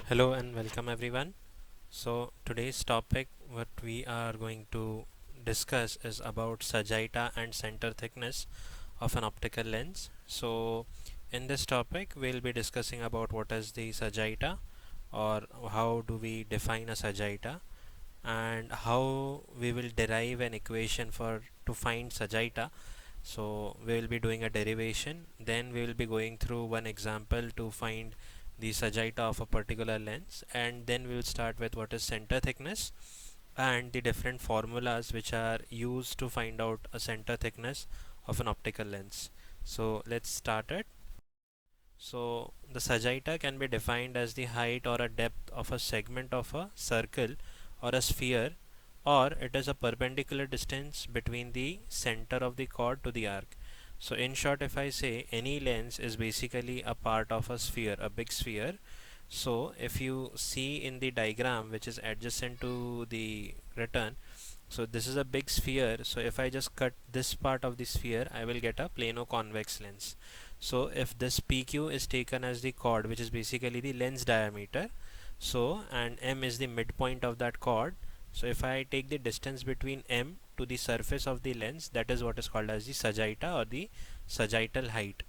Hello and welcome everyone. So today's topic what we are going to discuss is about sagitta and center thickness of an optical lens. So in this topic we'll be discussing about what is the sagitta or how do we define a sagitta and how we will derive an equation for to find sagitta. So we will be doing a derivation, then we will be going through one example to find the sagitta of a particular lens, and then we will start with what is center thickness and the different formulas which are used to find out a center thickness of an optical lens. So let's start it. So the sagitta can be defined as the height or a depth of a segment of a circle or a sphere, or it is a perpendicular distance between the center of the chord to the arc. So in short, if I say any lens is basically a part of a sphere, a big sphere. So if you see in the diagram which is adjacent to the written, so this is a big sphere. So if I just cut this part of the sphere, I will get a plano-convex lens. So if this PQ is taken as the chord, which is basically the lens diameter, so and M is the midpoint of that chord. So if I take the distance between M to the surface of the lens, that is what is called as the sagitta or the sagittal height.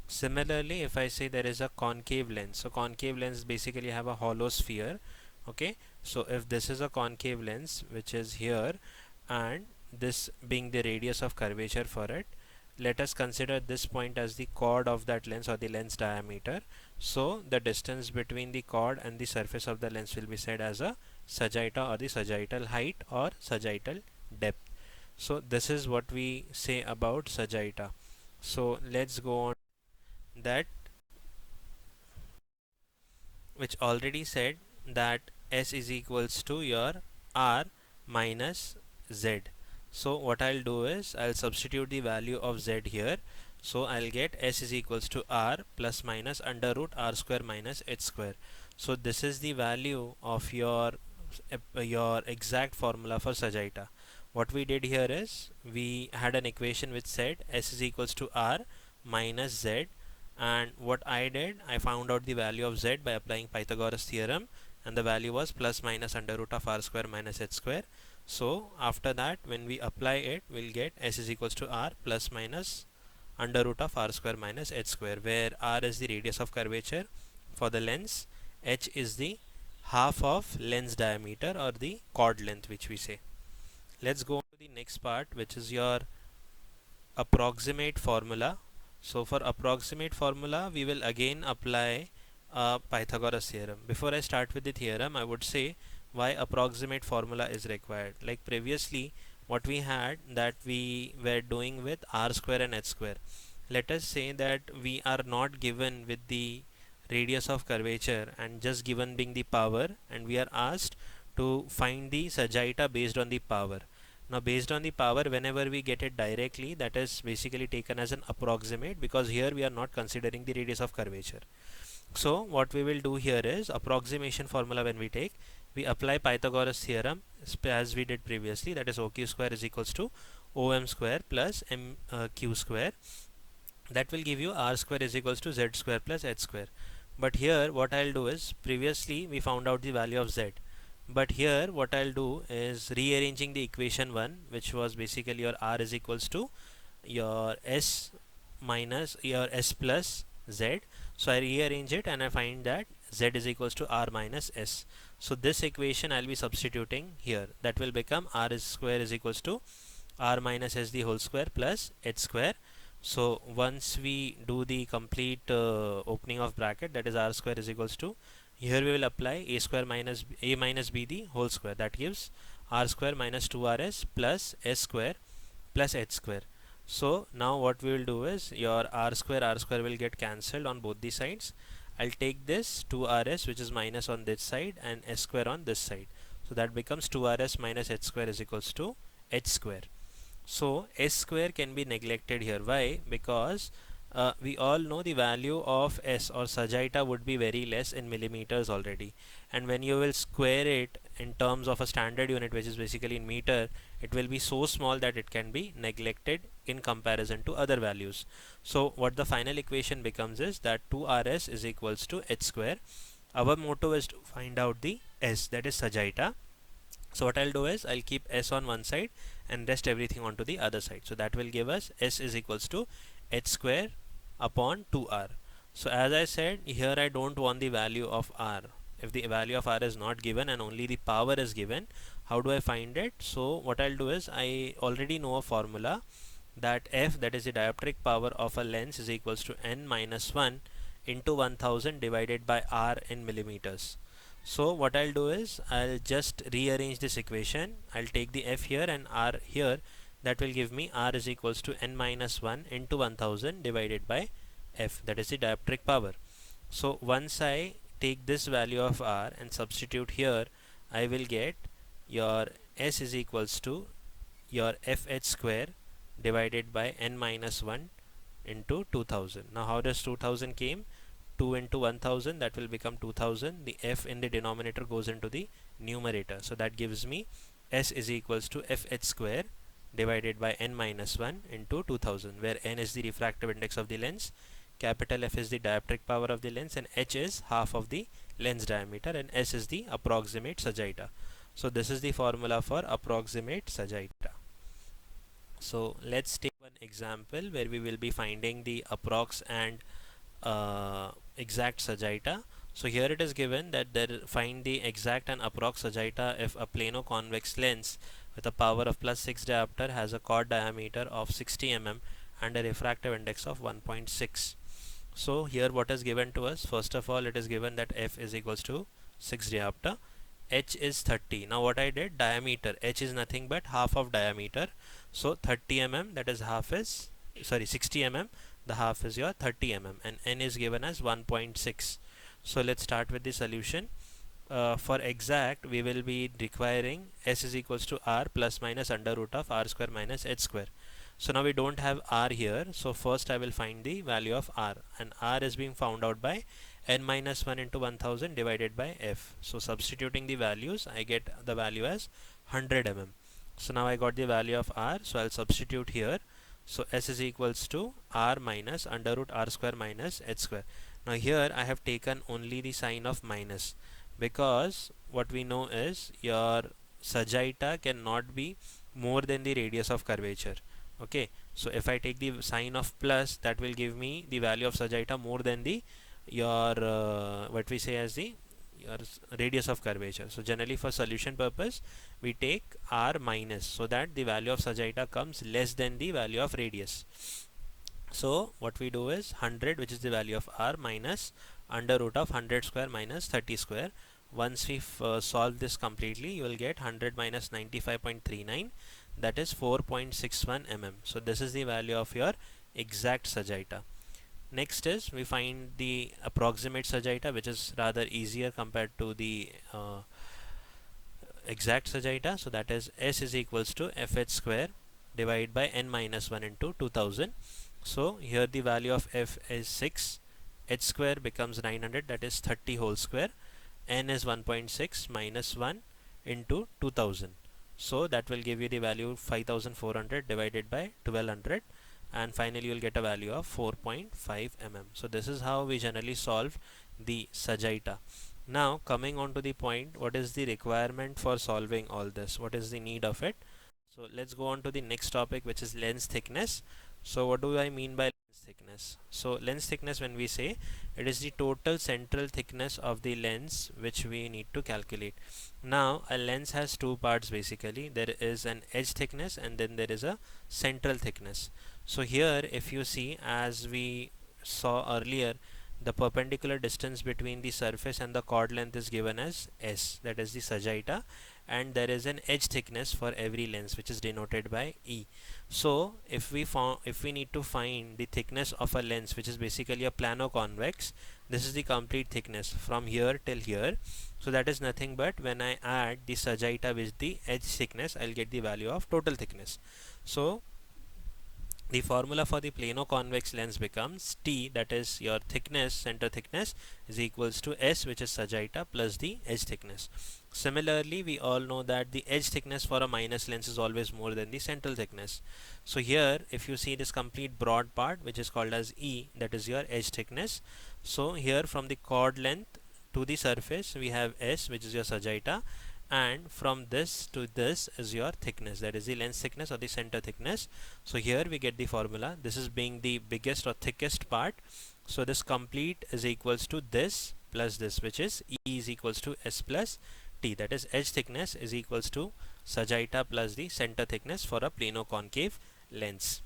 Similarly, if I say there is a concave lens, so concave lens basically have a hollow sphere. Okay, so if this is a concave lens which is here, and this being the radius of curvature for it, let us consider this point as the chord of that lens or the lens diameter. So the distance between the chord and the surface of the lens will be said as a sagitta or the sagittal height or sagittal depth. So this is what we say about sagitta. So let's go on that, which already said that S is equals to your R minus Z. So what I'll do is I'll substitute the value of Z here. So I'll get S is equals to R plus minus under root R square minus H square. So this is the value of your exact formula for sagitta. What we did here is we had an equation which said S is equals to R minus Z, and what I did, I found out the value of Z by applying Pythagoras theorem, and the value was plus minus under root of R square minus H square. So after that, when we apply it, we'll get S is equals to R plus minus under root of R square minus H square, where R is the radius of curvature for the lens, H is the half of lens diameter or the chord length which we say. Let's go on to the next part, which is your approximate formula. So for approximate formula, we will again apply Pythagoras theorem. Before I start with the theorem, I would say why approximate formula is required. Like previously, what we had that we were doing with R square and H square. Let us say that we are not given with the radius of curvature and just given being the power, and we are asked to find the sagitta based on the power. Now based on the power, whenever we get it directly, that is basically taken as an approximate, because here we are not considering the radius of curvature. So what we will do here is approximation formula. When we take, we apply Pythagoras theorem as we did previously, that is OQ square is equals to OM square plus MQ square. That will give you R square is equals to Z square plus H square. But here what I'll do is, previously we found out the value of Z, but here what I'll do is rearranging the equation 1, which was basically your R is equals to your S minus your S plus Z. So I rearrange it and I find that Z is equals to R minus S. So this equation I'll be substituting here. That will become R square is equals to R minus S the whole square plus H square. So once we do the complete opening of bracket, that is R square is equals to, here we will apply a square minus a minus b the whole square, that gives R square minus 2rs plus S square plus H square. So now what we will do is your R square will get cancelled on both the sides. I'll take this 2rs, which is minus on this side, and S square on this side. So that becomes 2rs minus H square is equals to H square. So S square can be neglected here. Why? Because we all know the value of S or sagitta would be very less in millimeters already, and when you will square it in terms of a standard unit, which is basically in meter, it will be so small that it can be neglected in comparison to other values. So what the final equation becomes is that 2rs is equals to H square, Our motto is to find out the S, that is Sagitta. So what I'll do is I'll keep S on one side and rest everything onto the other side. So that will give us S is equals to h square upon 2r. So as I said, here I don't want the value of r. If the value of r is not given and only the power is given, how do I find it? So what I'll do is I already know a formula that F, that is the dioptric power of a lens, is equals to n minus 1 into 1000 divided by r in millimeters. So what I'll do is I'll just rearrange this equation. I'll take the F here and R here. That will give me R is equals to n minus 1 into 1000 divided by F, that is the dioptric power. So once I take this value of R and substitute here, I will get your S is equals to your Fh square divided by n minus 1 into 2000. Now how does 2000 came? 2 into 1000, that will become 2000. The f in the denominator goes into the numerator, so that gives me S is equals to Fh square divided by n minus 1 into 2000, where n is the refractive index of the lens, capital F is the dioptric power of the lens, and h is half of the lens diameter, and S is the approximate Sagitta. So this is the formula for approximate Sagitta. So let's take one example where we will be finding the approx and exact Sagitta. So here it is given that find the exact and approx Sagitta if a plano-convex lens with a power of plus 6 diopter has a chord diameter of 60 mm and a refractive index of 1.6. So here what is given to us? First of all, it is given that f is equals to 6 diopter, h is 30. Now what I did, diameter, h is nothing but half of diameter, so 30 mm, that is half is, sorry, 60 mm, the half is your 30 mm, and n is given as 1.6. So let's start with the solution. For exact, we will be requiring S is equals to R plus minus under root of R square minus H square. So now we don't have R here, so first I will find the value of R, and R is being found out by n minus 1 into 1000 divided by F. So substituting the values, I get the value as 100 mm. So now I got the value of R, so I'll substitute here. So S is equals to R minus under root R square minus H square. Now here I have taken only the sign of minus, because what we know is your Sagitta cannot be more than the radius of curvature. Okay, so if I take the sign of plus, that will give me the value of Sagitta more than the your what we say as the your radius of curvature. So generally for solution purpose we take R minus, so that the value of Sagitta comes less than the value of radius. So what we do is 100, which is the value of R, minus under root of 100 square minus 30 square. Once we solve this completely, you will get 100 minus 95.39, that is 4.61 mm. So this is the value of your exact Sagitta. Next is we find the approximate Sagitta, which is rather easier compared to the exact Sagitta. So that is S is equals to Fh square divided by n minus 1 into 2000. So here the value of f is 6, h square becomes 900, that is 30 whole square, n is 1.6 minus 1 into 2000. So that will give you the value 5400 divided by 1200, and finally you will get a value of 4.5 mm. So this is how we generally solve the Sagitta. Now coming on to the point, what is the requirement for solving all this? What is the need of it? So let's go on to the next topic, which is lens thickness. So what do I mean by lens thickness? So lens thickness, when we say, it is the total central thickness of the lens which we need to calculate. Now a lens has two parts basically. There is an edge thickness and then there is a central thickness. So here if you see, as we saw earlier, the perpendicular distance between the surface and the chord length is given as S, that is the Sagitta, and there is an edge thickness for every lens which is denoted by E. So if we need to find the thickness of a lens which is basically a plano-convex, this is the complete thickness from here till here. So that is nothing but when I add the Sagitta with the edge thickness, I'll get the value of total thickness. So the formula for the plano-convex lens becomes T, that is your thickness, center thickness, is equals to S, which is Sagitta, plus the edge thickness. Similarly, we all know that the edge thickness for a minus lens is always more than the central thickness. So here if you see this complete broad part which is called as E, that is your edge thickness. So here from the chord length to the surface we have S, which is your Sagitta, and from this to this is your thickness, that is the lens thickness or the center thickness. So here we get the formula, this is being the biggest or thickest part, so this complete is equals to this plus this, which is E is equals to S plus T, that is edge thickness is equals to Sagitta plus the center thickness for a plano concave lens.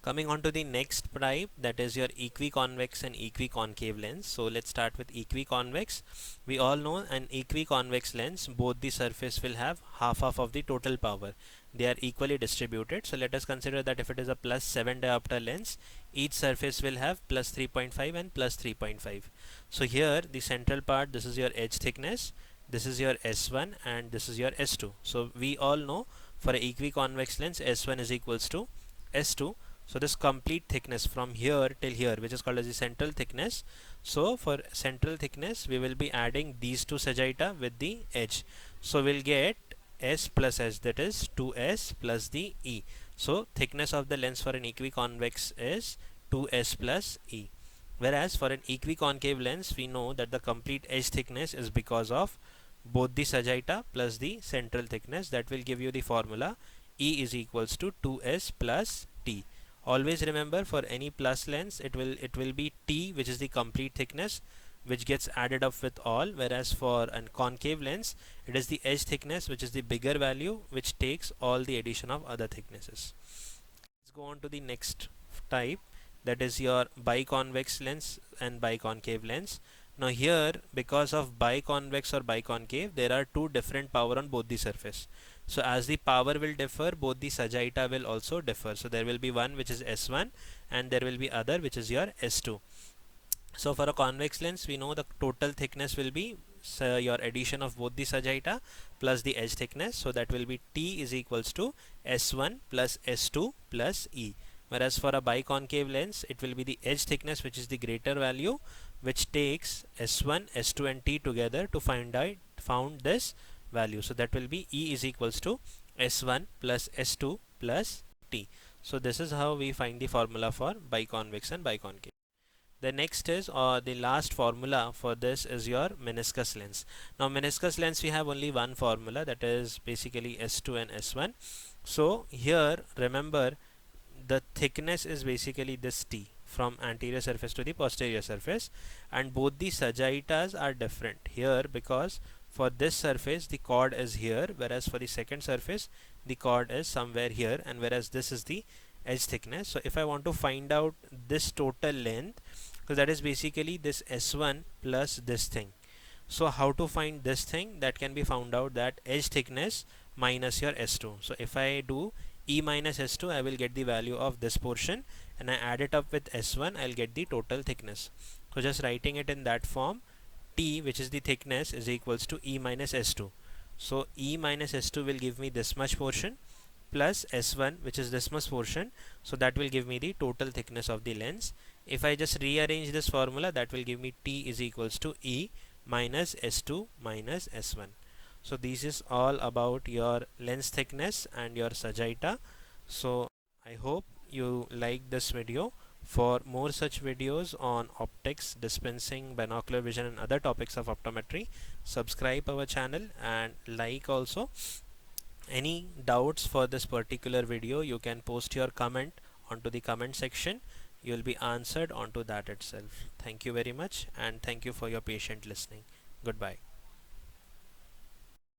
Coming on to the next type, that is your equiconvex and equiconcave lens. So let's start with equiconvex. We all know an equiconvex lens, both the surface will have half of the total power. They are equally distributed. So let us consider that if it is a plus 7 diopter lens, each surface will have plus 3.5 and plus 3.5. So here the central part, this is your edge thickness, this is your S1 and this is your S2. So we all know for an equiconvex lens, S1 is equals to S2. So this complete thickness from here till here, which is called as the central thickness. So for central thickness we will be adding these two Sagitta with the edge, so we'll get S plus S, that is 2S plus the E. So thickness of the lens for an equiconvex is 2S plus E, whereas for an equiconcave lens we know that the complete edge thickness is because of both the Sagitta plus the central thickness. That will give you the formula E is equals to 2S plus T. Always remember, for any plus lens it will be T, which is the complete thickness, which gets added up with all, whereas for an concave lens it is the edge thickness, which is the bigger value, which takes all the addition of other thicknesses. Let's go on to the next type, that is your biconvex lens and biconcave lens. Now here, because of biconvex or biconcave, there are two different power on both the surface. So as the power will differ, both the Sagitta will also differ. So there will be one which is S1 and there will be other which is your S2. So for a convex lens we know the total thickness will be your addition of both the Sagitta plus the edge thickness, so that will be T is equals to S1 plus S2 plus E. Whereas for a biconcave lens it will be the edge thickness, which is the greater value, which takes S1, S2 and T together to find this value. So that will be E is equals to S1 plus S2 plus T. So this is how we find the formula for biconvex and biconcave. The next is, or the last formula for this is your meniscus lens. Now meniscus lens we have only one formula, that is basically S2 and S1. So here remember, the thickness is basically this T from anterior surface to the posterior surface, and both the Sagittas are different here because for this surface the chord is here, whereas for the second surface the chord is somewhere here, and whereas this is the edge thickness. So if I want to find out this total length, because that is basically this S1 plus this thing. So how to find this thing? That can be found out, that edge thickness minus your S2. So if I do E minus S2, I will get the value of this portion, and I add it up with S1, I'll get the total thickness. So just writing it in that form, T, which is the thickness, is equals to E minus S2. So E minus S2 will give me this much portion plus S1, which is this much portion, so that will give me the total thickness of the lens. If I just rearrange this formula, that will give me T is equals to E minus S2 minus S1. So this is all about your lens thickness and your Sagitta. So I hope you like this video. For more such videos on optics, dispensing, binocular vision and other topics of optometry, subscribe our channel and like also. Any doubts for this particular video, you can post your comment onto the comment section. You will be answered onto that itself. Thank you very much, and thank you for your patient listening. Goodbye.